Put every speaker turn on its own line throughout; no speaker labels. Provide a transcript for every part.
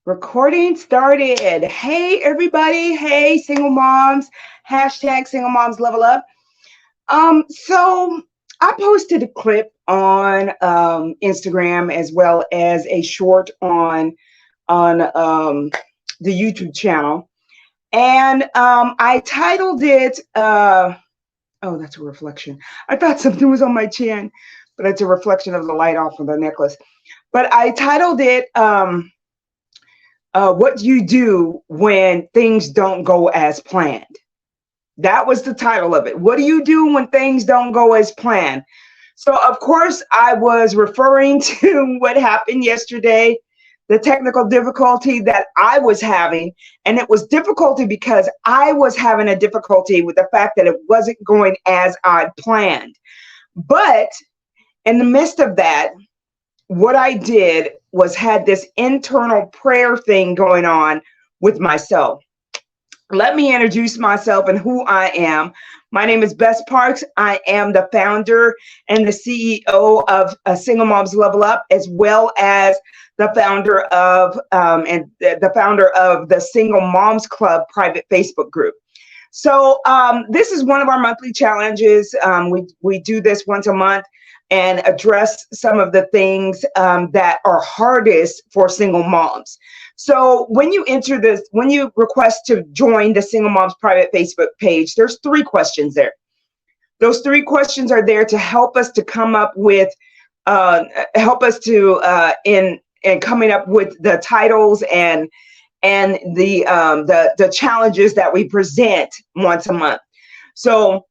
Recording started. Hey, everybody. Hey, single moms. Hashtag single moms level up. So I posted a clip on Instagram as well as a short on the YouTube channel. And I titled it, oh, that's a reflection. I thought something was on my chin, but it's a reflection of the light off of the necklace. But I titled it, what do you do when things don't go as planned? That was the title of it. What do you do when things don't go as planned? So, of course, I was referring to what happened yesterday, the technical difficulty that I was having. And it was difficulty because I was having a difficulty with the fact that it wasn't going as I planned. But in the midst of that, what I did was had this internal prayer thing going on with myself. Let me introduce myself and who I am. My name is Bess Parks. I am the founder and the CEO of Single Moms Level Up, as well as the founder of the Single Moms Club private Facebook group. So this is one of our monthly challenges. We do this once a month and address some of the things that are hardest for single moms. So when you request to join the Single Moms private Facebook page, there's 3 questions there. Those 3 questions are there to help us to come up with, in coming up with the titles and the challenges that we present once a month. So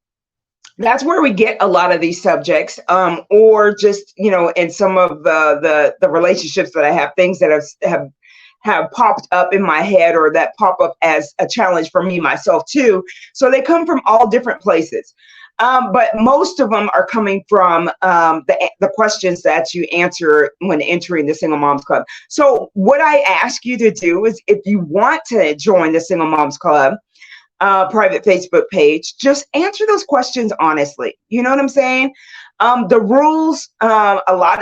that's where we get a lot of these subjects, or just, in some of the relationships that I have, things that have popped up in my head or that pop up as a challenge for me myself too. So they come from all different places. But most of them are coming from the questions that you answer when entering the Single Moms Club. So what I ask you to do is, if you want to join the Single Moms Club private Facebook page, just answer those questions honestly. You know what I'm saying? The rules,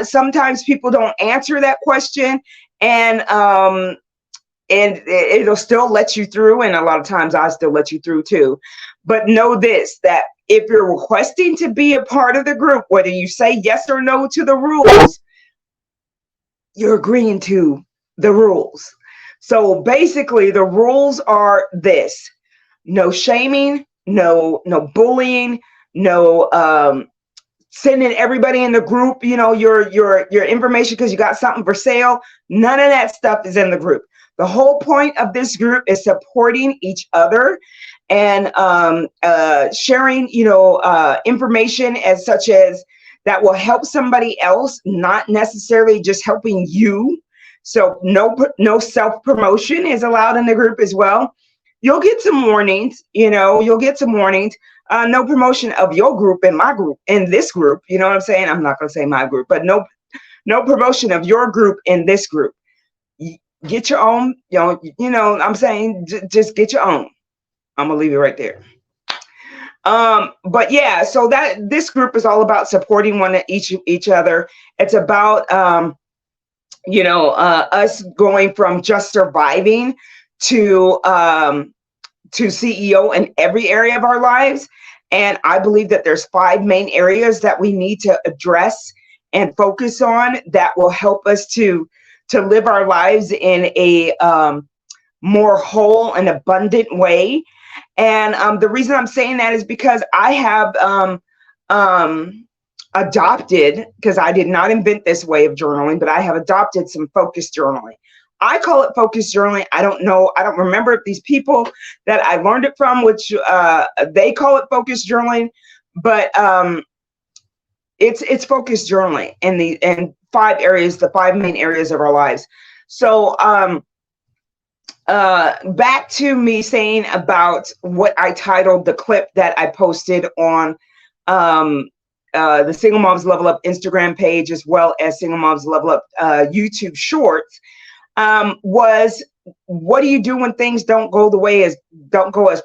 sometimes people don't answer that question, and it'll still let you through, and a lot of times I still let you through too. But know this, that if you're requesting to be a part of the group, whether you say yes or no to the rules, you're agreeing to the rules. So basically the rules are this: no shaming, no bullying, no sending everybody in the group, your information because you got something for sale. None of that stuff is in the group. The whole point of this group is supporting each other and sharing, information as such as that will help somebody else, not necessarily just helping you. So no self-promotion is allowed in the group as well. You'll get some warnings, no promotion of your group in my group, in this group. You know what I'm saying? I'm not going to say my group, but no promotion of your group in this group. Get your own, I'm saying, just get your own. I'm going to leave it right there. But yeah, so that this group is all about supporting each other. It's about, us going from just surviving to CEO in every area of our lives. And I believe that there's 5 main areas that we need to address and focus on that will help us to live our lives in a more whole and abundant way. And the reason I'm saying that is because I have adopted, because I did not invent this way of journaling, but I have adopted some focused journaling. I call it focused journaling. I don't remember if these people that I learned it from, which they call it focused journaling, but it's focused journaling in 5 areas, the 5 main areas of our lives. So back to me saying about what I titled the clip that I posted on the Single Moms Level Up Instagram page, as well as Single Moms Level Up YouTube shorts. Was, what do you do when things don't go as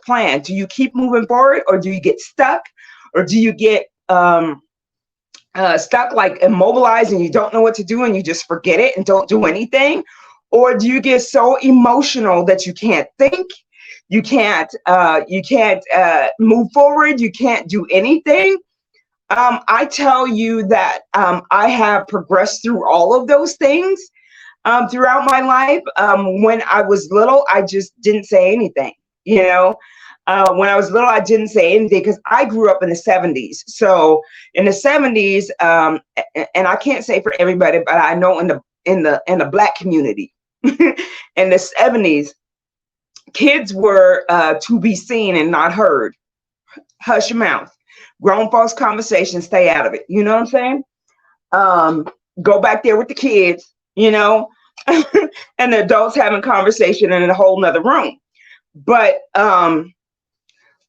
planned? Do you keep moving forward, or do you get stuck, or do you get stuck, like immobilized, and you don't know what to do and you just forget it and don't do anything? Or do you get so emotional that you can't think, you can't move forward, you can't do anything? I tell you that I have progressed through all of those things throughout my life. When I was little, I just didn't say anything, you know. When I was little, I didn't say anything because I grew up in the 70s. So in the 70s, and I can't say for everybody, but I know in the Black community, in the 70s, kids were to be seen and not heard. Hush your mouth. Grown folks conversation, stay out of it. You know what I'm saying? Go back there with the kids, you know, and the adults having conversation in a whole nother room. But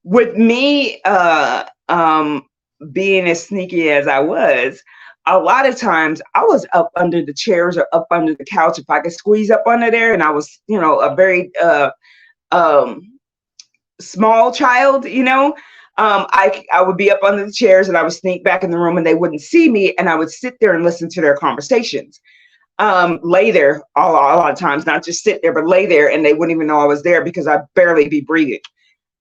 with me being as sneaky as I was, a lot of times I was up under the chairs or up under the couch if I could squeeze up under there, and I was, you know, a very um, small child, you know. I would be up under the chairs and I would sneak back in the room and they wouldn't see me, and I would sit there and listen to their conversations. Lay there a lot of times, not just sit there, but lay there, and they wouldn't even know I was there because I'd barely be breathing.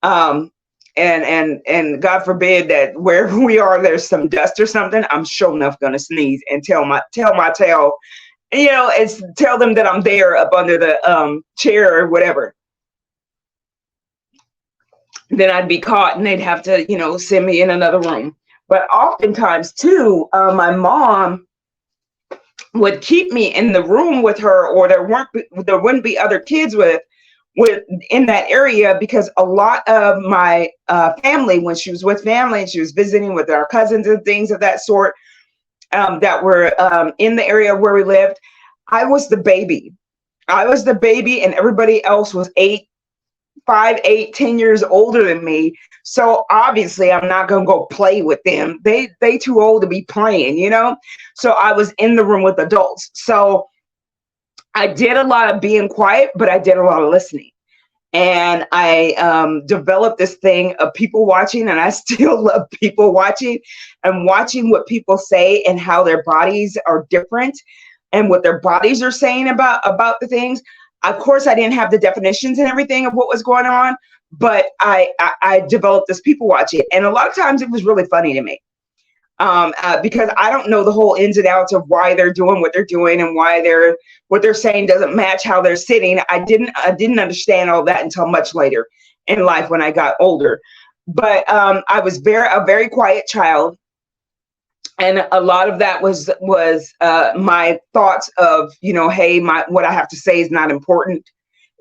Um, and God forbid that where we are, there's some dust or something, I'm sure enough gonna sneeze and tell my tail, you know, and tell them that I'm there up under the chair or whatever. Then I'd be caught and they'd have to, you know, send me in another room. But oftentimes too, my mom would keep me in the room with her, or there wouldn't be other kids with in that area, because a lot of my family, when she was with family and she was visiting with our cousins and things of that sort, that were in the area where we lived, I was the baby. I was the baby, and everybody else was 5, 8, 10 years older than me. So obviously I'm not gonna go play with them. They too old to be playing, you know? So I was in the room with adults. So I did a lot of being quiet, but I did a lot of listening. And I developed this thing of people watching, and I still love people watching and watching what people say and how their bodies are different and what their bodies are saying about the things. Of course, I didn't have the definitions and everything of what was going on, but I developed this people watching, and a lot of times it was really funny to me, because I don't know the whole ins and outs of why they're doing what they're doing and why what they're saying doesn't match how they're sitting. I didn't understand all that until much later in life when I got older. But I was a very quiet child. And a lot of that was my thoughts of, you know, hey, what I have to say is not important,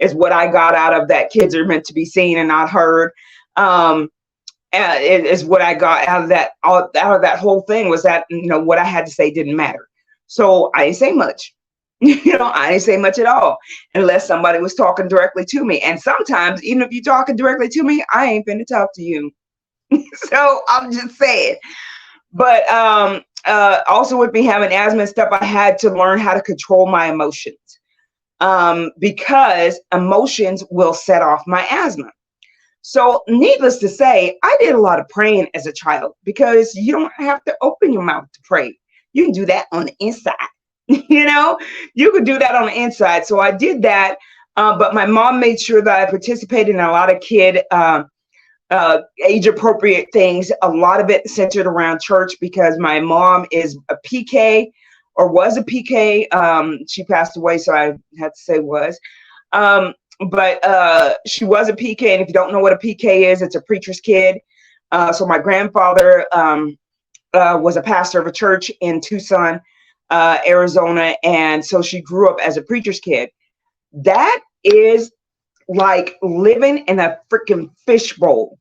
is what I got out of that. Kids are meant to be seen and not heard. It is what I got out of that whole thing, was that, you know, what I had to say didn't matter. So I didn't say much. You know, I didn't say much at all unless somebody was talking directly to me. And sometimes, even if you're talking directly to me, I ain't finna talk to you. So I'm just saying. But also with me having asthma and stuff, I had to learn how to control my emotions, because emotions will set off my asthma. So needless to say, I did a lot of praying as a child, because you don't have to open your mouth to pray. You can do that on the inside. You know, you could do that on the inside. So I did that. But my mom made sure that I participated in a lot of age appropriate things. A lot of it centered around church, because my mom is a PK, or was a PK. She passed away, so I had to say was. But she was a PK, and if you don't know what a PK is, it's a preacher's kid. So my grandfather was a pastor of a church in Tucson, Arizona, and so she grew up as a preacher's kid. That is like living in a freaking fishbowl.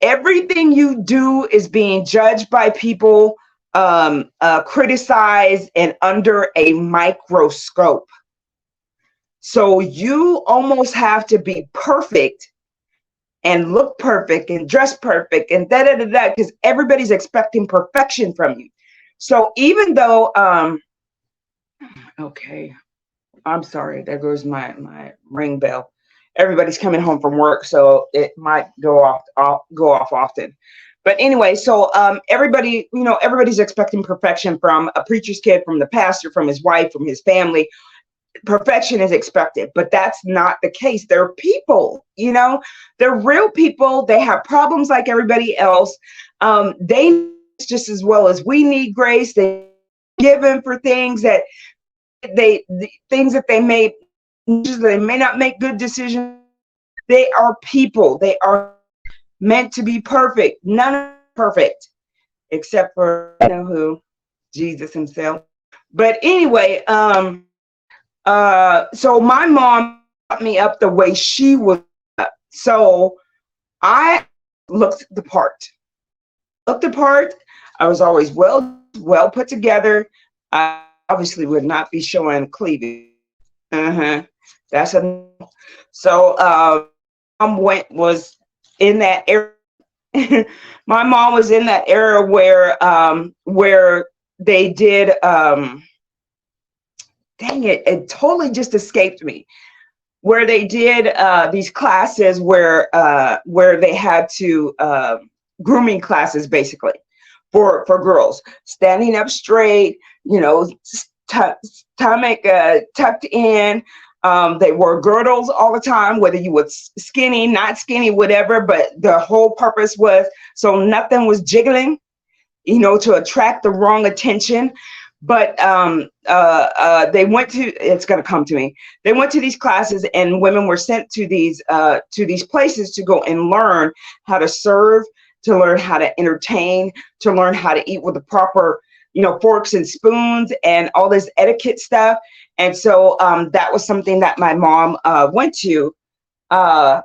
Everything you do is being judged by people, criticized, and under a microscope. So you almost have to be perfect and look perfect and dress perfect and because everybody's expecting perfection from you. So even though, okay, I'm sorry, there goes my ring bell. Everybody's coming home from work, so it might go off often. But anyway, so everybody, you know, everybody's expecting perfection from a preacher's kid, from the pastor, from his wife, from his family. perfection is expected, but that's not the case. They're people, they're real people. They have problems like everybody else. They need just as well as we need grace. They given for things that they may not make good decisions. They are people. They are meant to be perfect. None are perfect except for who, Jesus himself. But anyway, so my mom brought me up the way she was up. So I looked the part. I was always well put together. I obviously would not be showing cleavage. That's a so mom was in that era. My mom was in that era where they did dang it totally just escaped me, where they did these classes where they had to grooming classes basically for girls, standing up straight, stomach tucked in. They wore girdles all the time, whether you were skinny, not skinny, whatever, but the whole purpose was so nothing was jiggling, to attract the wrong attention. But they went to, it's going to come to me. They went to these classes, and women were sent to these places to go and learn how to serve, to learn how to entertain, to learn how to eat with the proper, forks and spoons and all this etiquette stuff. And so that was something that my mom went to. And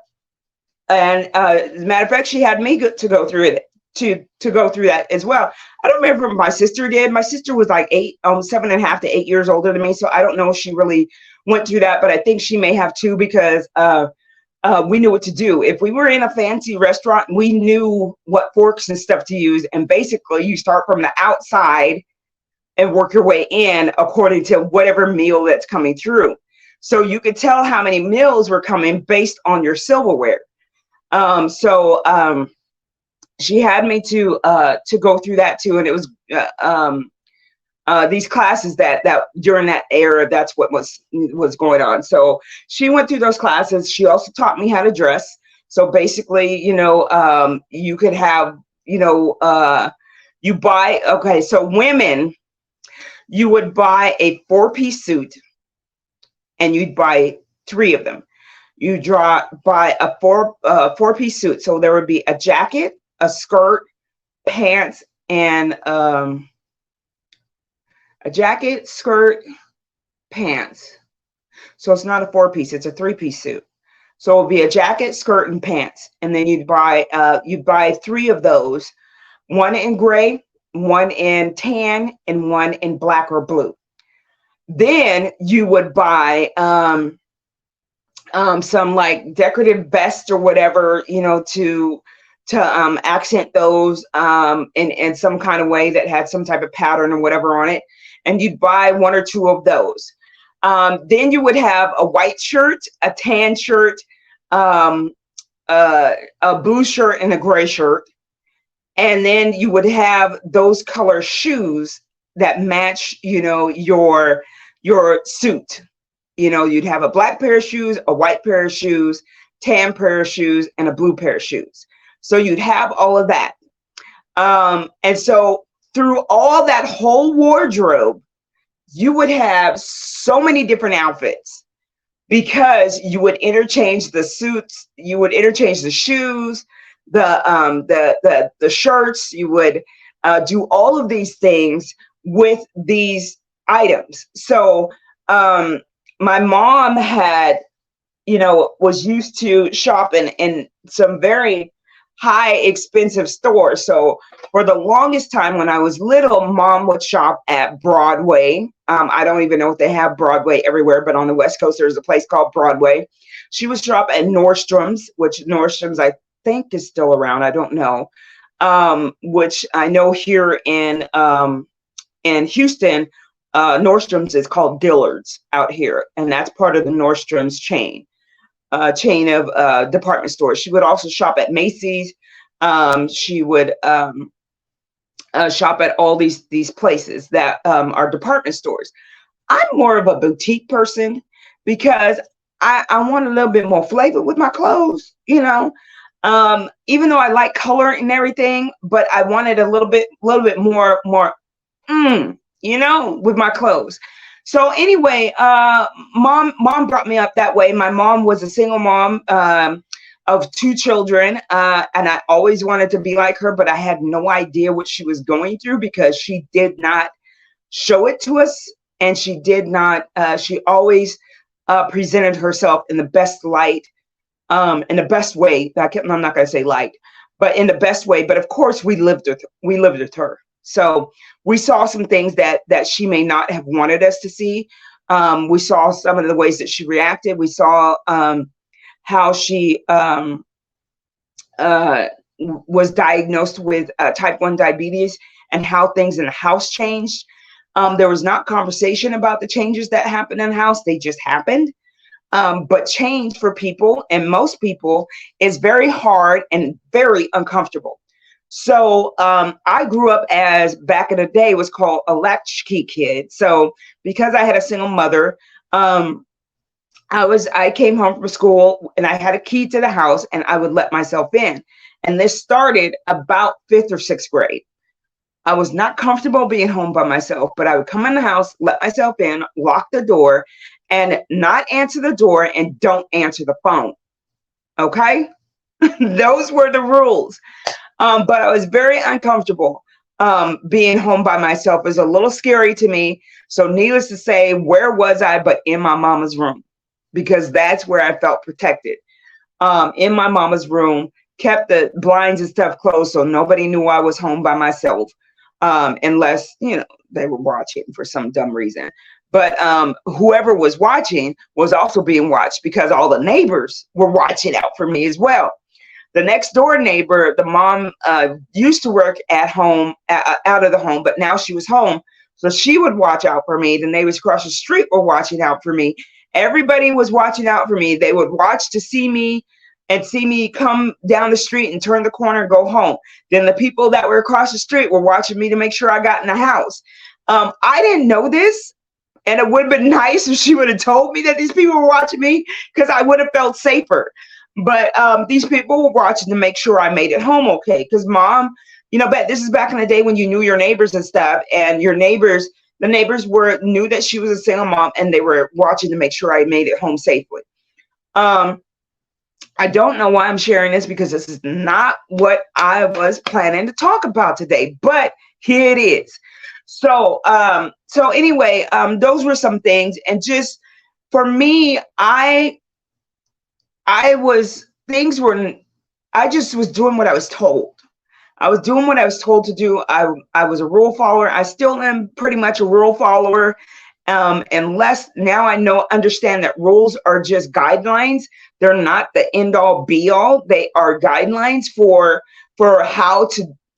as a matter of fact, she had me to go through it, to go through that as well. I don't remember if my sister did. My sister was like 7.5 to 8 years older than me. So I don't know if she really went through that, but I think she may have too, because we knew what to do. If we were in a fancy restaurant, we knew what forks and stuff to use. And basically you start from the outside and work your way in according to whatever meal that's coming through. So you could tell how many meals were coming based on your silverware. She had me to go through that too. And it was these classes that during that era, that's what was going on. So she went through those classes. She also taught me how to dress. So basically, you could have, you buy, okay, so women, you would buy a 4-piece suit and you'd buy 3 of them. You buy a 4-piece suit. So there would be a jacket, a skirt, pants, and a jacket, skirt, pants. So it's not a 4-piece, it's a 3-piece suit. So it'll be a jacket, skirt, and pants. And then you'd buy 3 of those, one in gray, one in tan, and one in black or blue. Then you would buy some like decorative vest or whatever, to accent those in some kind of way that had some type of pattern or whatever on it. And you'd buy 1 or 2 of those. Then you would have a white shirt, a tan shirt, a blue shirt, and a gray shirt. And then you would have those color shoes that match, your suit. You'd have a black pair of shoes, a white pair of shoes, tan pair of shoes, and a blue pair of shoes. So you'd have all of that. And so through all that whole wardrobe, you would have so many different outfits, because you would interchange the suits, you would interchange the shoes, the shirts, you would do all of these things with these items. So my mom had, was used to shopping in some very high expensive stores. So for the longest time when I was little, Mom would shop at Broadway. I don't even know if they have Broadway everywhere, but on the West Coast, there's a place called Broadway. She would shop at Nordstrom's, which Nordstrom's I think is still around. I don't know. Which I know here in Houston, Nordstrom's is called Dillard's out here, and that's part of the Nordstrom's chain of department stores. She would also shop at Macy's. She would shop at all these places that are department stores. I'm more of a boutique person. because I want a little bit more flavor with my clothes, you know. Even though I like color and everything, but I wanted a little bit more, you know, with my clothes. So anyway, mom brought me up that way. My mom was a single mom, of two children, and I always wanted to be like her, but I had no idea what she was going through because she did not show it to us, and she did not. She always presented herself in the best light, in the best way. I'm not going to say light, but in the best way. But of course, we lived with her, so we saw some things that she may not have wanted us to see. We saw some of the ways that she reacted. We saw how she was diagnosed with type 1 diabetes, and how things in the house changed. There was not conversation about the changes that happened in the house. They just happened. But change for people, and most people, is very hard and very uncomfortable. So I grew up as, back in the day, was called a latchkey kid. So because I had a single mother, I came home from school and I had a key to the house, and I would let myself in. And this started about fifth or sixth grade. I was not comfortable being home by myself, but I would come in the house, let myself in, lock the door, and not answer the door, and don't answer the phone. Okay? Those were the rules. But I was very uncomfortable. Being home by myself was a little scary to me. So needless to say, where was I but in my mama's room? Because that's where I felt protected. In my mama's room, kept the blinds and stuff closed so nobody knew I was home by myself, unless, you know, they were watching for some dumb reason. But whoever was watching was also being watched, because all the neighbors were watching out for me as well. The next door neighbor, the mom, used to work at home, out of the home, but now she was home. So she would watch out for me. The neighbors across the street were watching out for me. Everybody was watching out for me. They would watch to see me, and see me come down the street and turn the corner and go home. Then the people that were across the street were watching me to make sure I got in the house. I didn't know this, and it would have been nice if she would have told me that these people were watching me, because I would have felt safer. But these people were watching to make sure I made it home okay. Because mom, you know, but this is back in the day when you knew your neighbors and stuff, and the neighbors knew that she was a single mom, and they were watching to make sure I made it home safely. I don't know why I'm sharing this, because this is not what I was planning to talk about today, but here it is. So, so anyway, those were some things. And just for me, I just was doing what I was told. I was doing what I was told to do. I was a rule follower. I still am pretty much a rule follower. Unless now I understand that rules are just guidelines. They're not the end all be all. They are guidelines for how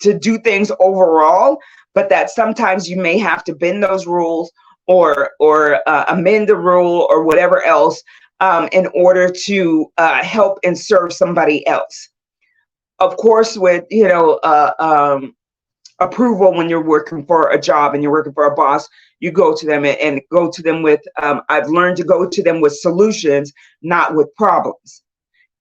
to do things overall, but that sometimes you may have to bend those rules, or amend the rule, or whatever else, in order to help and serve somebody else. Of course, with, you know, approval. When you're working for a job and you're working for a boss, you go to them and go to them with, I've learned to go to them with solutions, not with problems.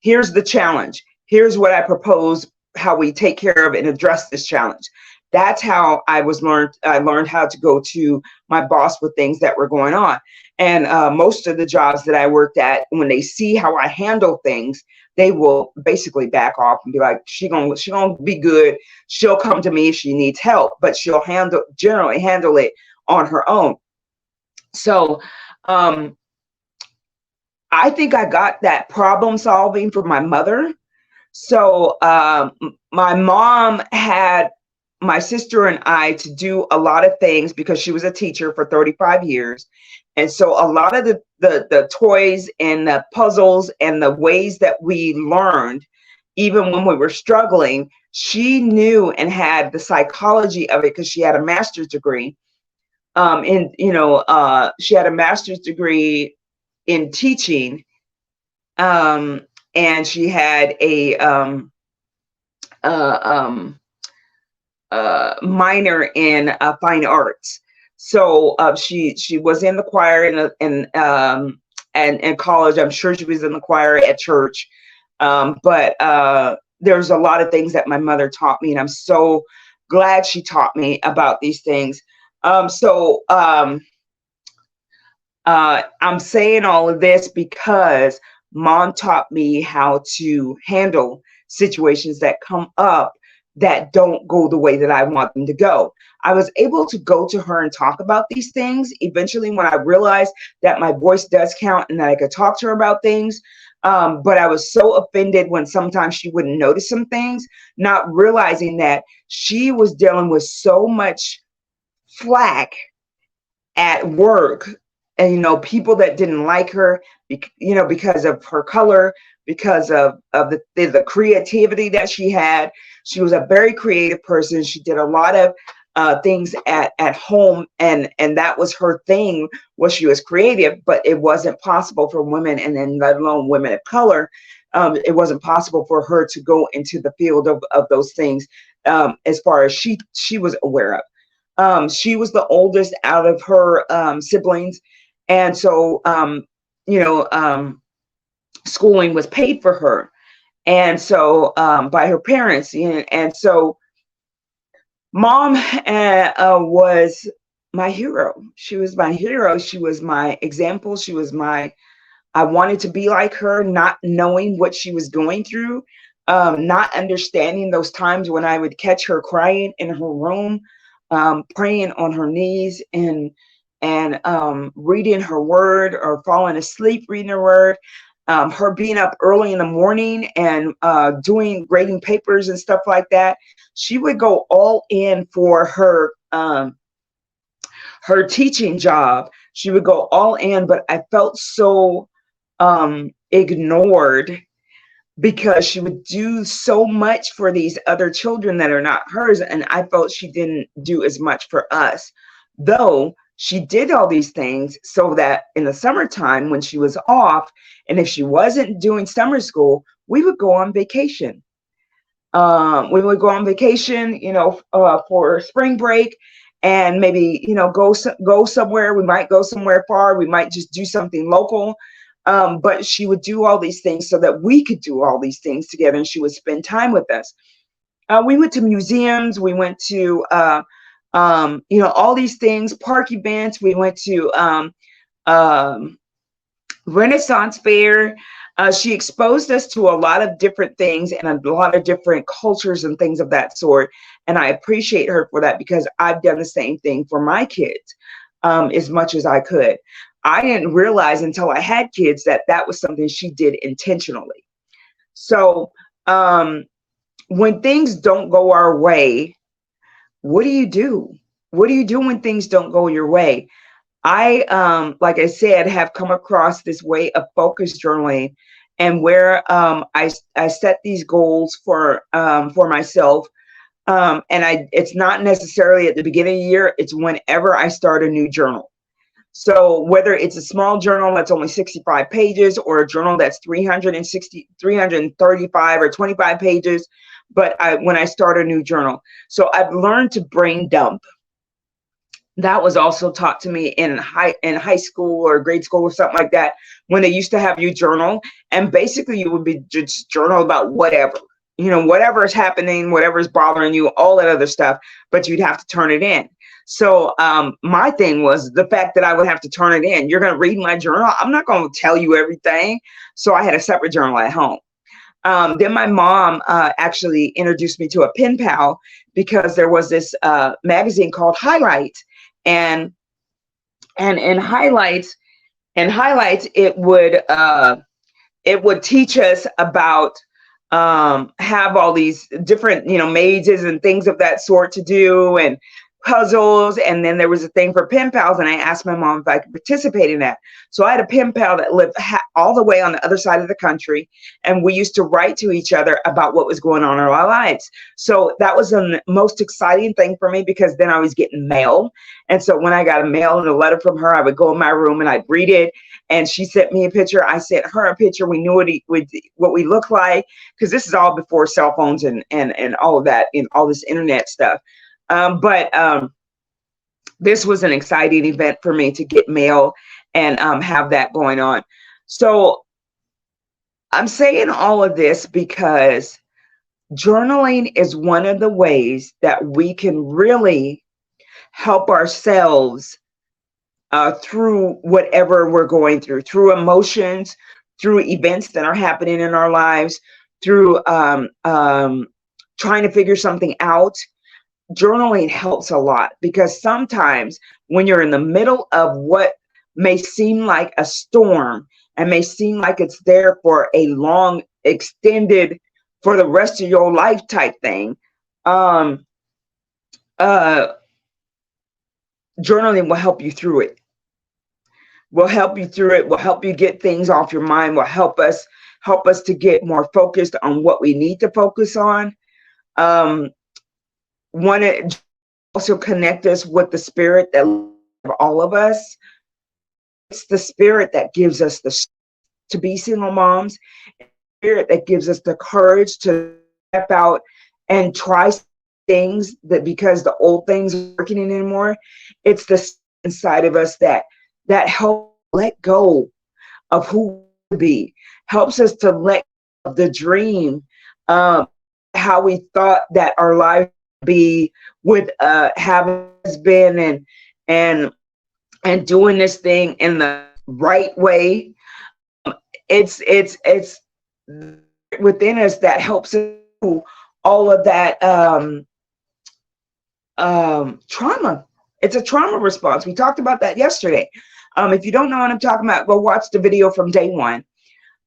Here's the challenge. Here's what I propose, how we take care of and address this challenge. That's how I learned how to go to my boss with things that were going on. And most of the jobs that I worked at, when they see how I handle things, they will basically back off and be like, she gonna be good. She'll come to me if she needs help, but she'll generally handle it on her own. So I think I got that problem solving from my mother. So my mom had my sister and I to do a lot of things, because she was a teacher for 35 years. And so a lot of the toys and the puzzles and the ways that we learned, even when we were struggling, she knew and had the psychology of it, because she had a master's degree. She had a master's degree in teaching, and she had a minor in fine arts. So she was in the choir in college. I'm sure she was in the choir at church. But there's a lot of things that my mother taught me, and I'm so glad she taught me about these things. I'm saying all of this because mom taught me how to handle situations that come up that don't go the way that I want them to go. I was able to go to her and talk about these things eventually when I realized that my voice does count and that I could talk to her about things. But I was so offended when sometimes she wouldn't notice some things, not realizing that she was dealing with so much flack at work, and people that didn't like her, because of her color, because of the creativity that she had. She was a very creative person. She did a lot of things at home, and that was her thing, was she was creative. But it wasn't possible for women, and then let alone women of color. It wasn't possible for her to go into the field of those things, as far as she was aware of. She was the oldest out of her siblings. And so, schooling was paid for her. And so, by her parents. And so mom was my hero. She was my hero. She was my example. I wanted to be like her, not knowing what she was going through, not understanding those times when I would catch her crying in her room, praying on her knees, and reading her word, or falling asleep reading her word. Her being up early in the morning and doing grading papers and stuff like that. She would go all in for her teaching job. She would go all in, but I felt so ignored, because she would do so much for these other children that are not hers, and I felt she didn't do as much for us. Though she did all these things so that in the summertime, when she was off, and if she wasn't doing summer school, we would go on vacation. We would go on vacation, for spring break, and maybe, go somewhere. We might go somewhere far. We might just do something local. But she would do all these things so that we could do all these things together, and she would spend time with us. We went to museums. We went to, all these things, park events. We went to Renaissance Fair. She exposed us to a lot of different things and a lot of different cultures and things of that sort. And I appreciate her for that, because I've done the same thing for my kids, as much as I could. I didn't realize until I had kids that that was something she did intentionally. So when things don't go our way, what do you do? What do you do when things don't go your way? I, like I said, have come across this way of focus journaling, and where I set these goals for myself. It's not necessarily at the beginning of the year. It's whenever I start a new journal. So whether it's a small journal that's only 65 pages, or a journal that's 335 or 25 pages, but when I start a new journal. So I've learned to brain dump. That was also taught to me in high school or grade school or something like that, when they used to have you journal, and basically you would be just journal about whatever, whatever is happening, whatever is bothering you, all that other stuff, but you'd have to turn it in. So my thing was the fact that I would have to turn it in. You're going to read my journal. I'm not going to tell you everything. So I had a separate journal at home. Then my mom actually introduced me to a pen pal, because there was this magazine called Highlight, and in Highlights, it would teach us about have all these different mazes and things of that sort to do, and puzzles. And then there was a thing for pen pals, and I asked my mom if I could participate in that. So I had a pen pal that lived all the way on the other side of the country, and we used to write to each other about what was going on in our lives. So that was the most exciting thing for me, because then I was getting mail. And so when I got a mail and a letter from her, I would go in my room and I'd read it, and she sent me a picture. I sent her a picture. We knew what we looked like, because this is all before cell phones and all of that, and all this internet stuff. But this was an exciting event for me to get mail and have that going on. So I'm saying all of this because journaling is one of the ways that we can really help ourselves through whatever we're going through emotions, through events that are happening in our lives, through trying to figure something out. Journaling helps a lot because sometimes when you're in the middle of what may seem like a storm and may seem like it's there for a long, extended, for the rest of your life type thing, um, uh, journaling will help you through it. Will help you through it. Will help you get things off your mind. Will help us to get more focused on what we need to focus on. Um, Want to also connect us with the spirit that of all of us. It's the spirit that gives us the to be single moms, spirit that gives us the courage to step out and try things that because the old things aren't working anymore. It's the inside of us that helps let go of who we be, helps us to let go of the dream, how we thought that our life would be with having a husband and and doing this thing in the right way. It's within us that helps us do all of that trauma. It's a trauma response. We talked about that yesterday. If you don't know what I'm talking about, go watch the video from day one.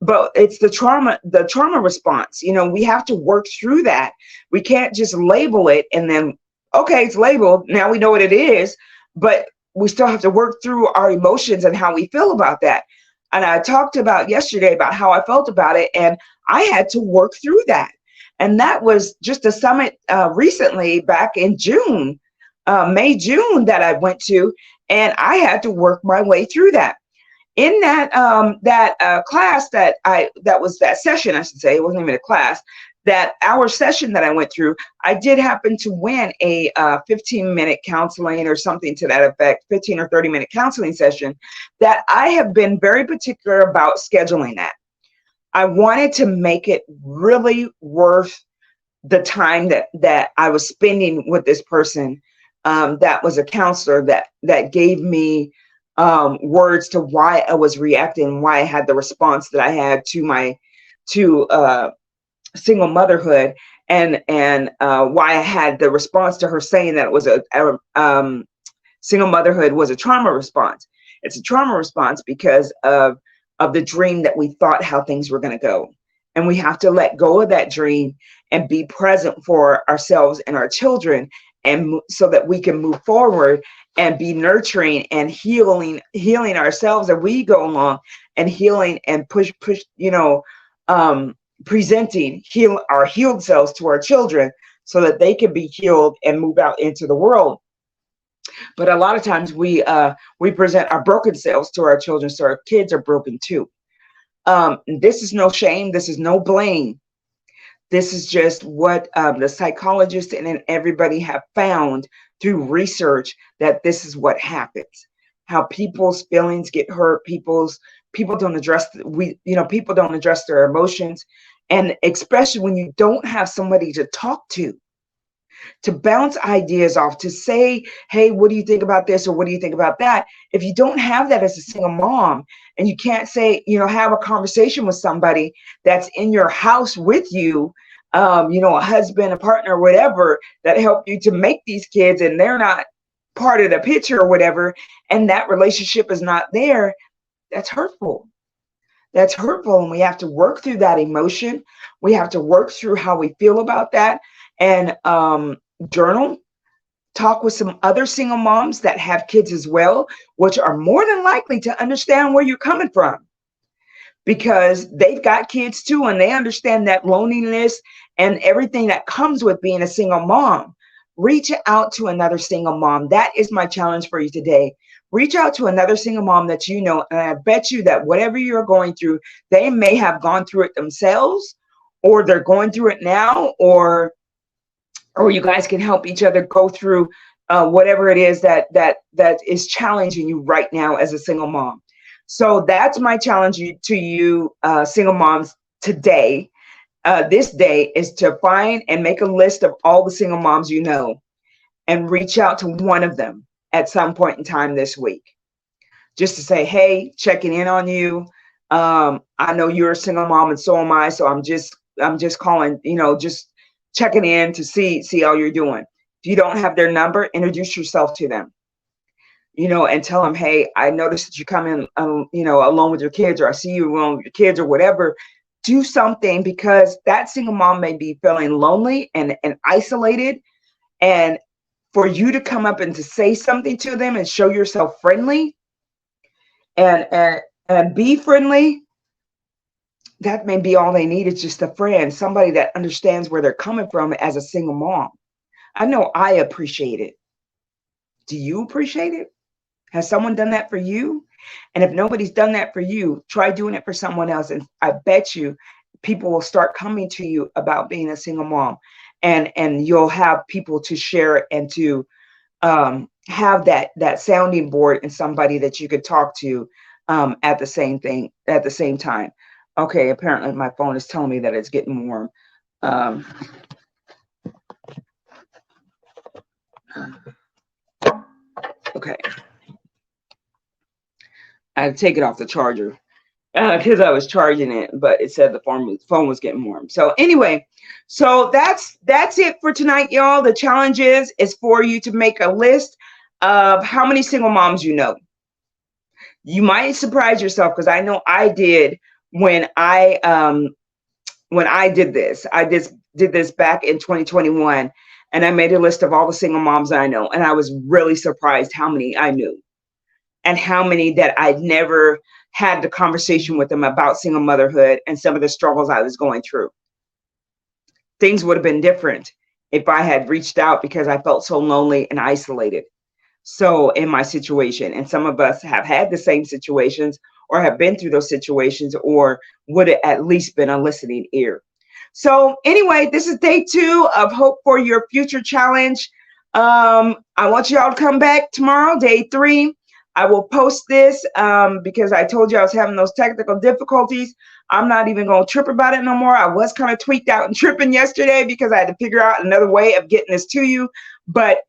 But it's the trauma response. You know, we have to work through that. We can't just label it and then, okay, it's labeled. Now we know what it is, but we still have to work through our emotions and how we feel about that. And I talked about yesterday about how I felt about it, and I had to work through that. And that was just a summit recently back in June, May, June that I went to, and I had to work my way through that. In that class that was that session, I should say, it wasn't even a class, that hour session that I went through, I did happen to win a 15-minute counseling or something to that effect, 15 or 30-minute counseling session that I have been very particular about scheduling that. I wanted to make it really worth the time that I was spending with this person, that was a counselor that gave me words to why I was reacting, why I had the response that I had to my single motherhood, and why I had the response to her saying that it was a single motherhood was a trauma response. It's a trauma response because of the dream that we thought how things were going to go. And we have to let go of that dream and be present for ourselves and our children, and so that we can move forward and be nurturing and healing ourselves as we go along, and healing and push, presenting our healed selves to our children so that they can be healed and move out into the world. But a lot of times we present our broken selves to our children, so our kids are broken too. This is no shame. This is no blame. This is just what the psychologists and everybody have found through research, that this is what happens. How people's feelings get hurt. People don't address people don't address their emotions, and especially when you don't have somebody to talk to bounce ideas off, to say, hey, what do you think about this, or what do you think about that? If you don't have that as a single mom, and you can't say, have a conversation with somebody that's in your house with you, a husband, a partner, whatever, that help you to make these kids, and they're not part of the picture or whatever, and that relationship is not there, that's hurtful. That's hurtful. And we have to work through that emotion. We have to work through how we feel about that, and journal, talk with some other single moms that have kids as well, which are more than likely to understand where you're coming from, because they've got kids too, and they understand that loneliness and everything that comes with being a single mom. Reach out to another single mom. That is my challenge for you today. Reach out to another single mom that you know, and I bet you that whatever you're going through, they may have gone through it themselves, or they're going through it now, or you guys can help each other go through whatever it is that is challenging you right now as a single mom. So that's my challenge to you, single moms today. This day is to find and make a list of all the single moms you know and reach out to one of them at some point in time this week. Just to say, hey, checking in on you. I know you're a single mom and so am I. So I'm just calling, just checking in to see how you're doing. If you don't have their number, introduce yourself to them, and tell them, hey, I noticed that you come in, alone with your kids, or I see you alone with your kids or whatever. Do something, because that single mom may be feeling lonely and isolated. And for you to come up and to say something to them and show yourself friendly and be friendly, that may be all they need. Is just a friend, somebody that understands where they're coming from as a single mom. I know I appreciate it. Do you appreciate it? Has someone done that for you? And if nobody's done that for you, try doing it for someone else. And I bet you people will start coming to you about being a single mom, and you'll have people to share and to have that sounding board and somebody that you could talk to at the same time. Okay, apparently my phone is telling me that it's getting warm. Okay. I had to take it off the charger because I was charging it, but it said the phone was getting warm. So anyway, so that's it for tonight, y'all. The challenge is for you to make a list of how many single moms you know. You might surprise yourself, because I know I did when I did this. I did this back in 2021, and I made a list of all the single moms I know, and I was really surprised how many I knew and how many that I'd never had the conversation with them about single motherhood and some of the struggles I was going through. Things would have been different if I had reached out, because I felt so lonely and isolated. So in my situation, and some of us have had the same situations or have been through those situations, or would have at least been a listening ear. So anyway, this is day 2 of Hope for Your Future Challenge. I want you all to come back tomorrow, day 3. I will post this because I told you I was having those technical difficulties. I'm not even going to trip about it no more. I was kind of tweaked out and tripping yesterday because I had to figure out another way of getting this to you. But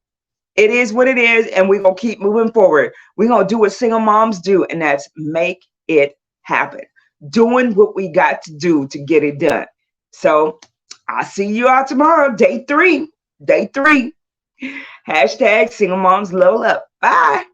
it is what it is, and we're going to keep moving forward. We're going to do what single moms do, and that's make it happen. Doing what we got to do to get it done. So I'll see you all tomorrow, day 3. Day 3. Hashtag single moms level up. Bye.